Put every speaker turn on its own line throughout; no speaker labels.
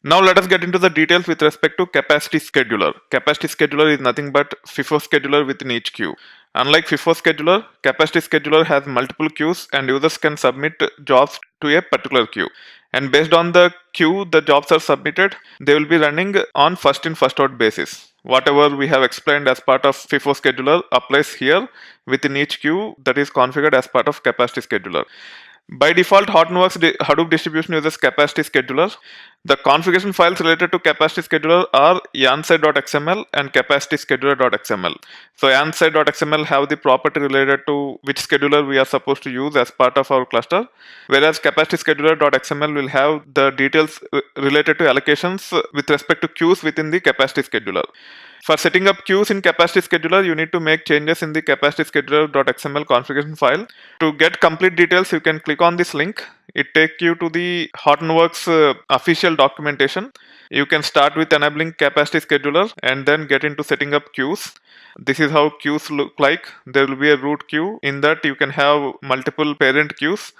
Now let us get into the details with respect to capacity scheduler. Capacity scheduler is nothing but FIFO scheduler within each queue. Unlike FIFO scheduler, capacity scheduler has multiple queues and users can submit jobs to a particular queue. And based on the queue the jobs are submitted, they will be running on first in first out basis. Whatever we have explained as part of FIFO scheduler applies here within each queue that is configured as part of capacity scheduler. By default, Hortonworks Hadoop distribution uses capacity scheduler. The configuration files related to capacity scheduler are yanside.xml and capacity scheduler.xml. So yanside.xml have the property related to which scheduler we are supposed to use as part of our cluster, whereas capacity scheduler.xml will have the details related to allocations with respect to queues within the capacity scheduler. For setting up queues in capacity scheduler, you need to make changes in the capacity scheduler.xml configuration file. To get complete details, you can click on this link. It takes you to the Hortonworks official documentation. You can start with enabling capacity scheduler and then get into setting up queues. This is how queues look like. There will be a root queue. In that you can have multiple parent queues,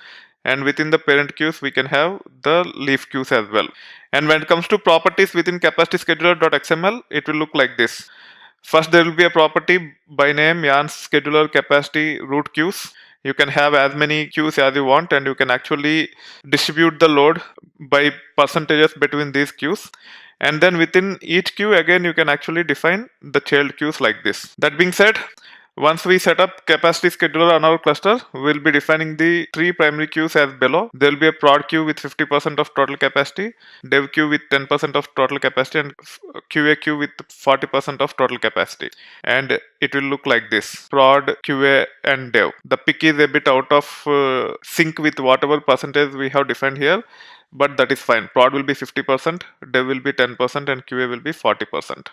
and within the parent queues we can have the leaf queues as well. And when it comes to properties within capacity scheduler.xml, it will look like this. First, there will be a property by name yarn scheduler capacity root queues. You can have as many queues as you want, and you can actually distribute the load by percentages between these queues. And then within each queue, again, you can actually define the child queues like this. That being said, once we set up capacity scheduler on our cluster, we'll be defining the three primary queues as below. There will be a prod queue with 50% of total capacity, dev queue with 10% of total capacity, and QA queue with 40% of total capacity. And it will look like this: prod, QA, and dev. The pick is a bit out of sync with whatever percentage we have defined here, but that is fine. Prod will be 50%, dev will be 10%, and QA will be 40%.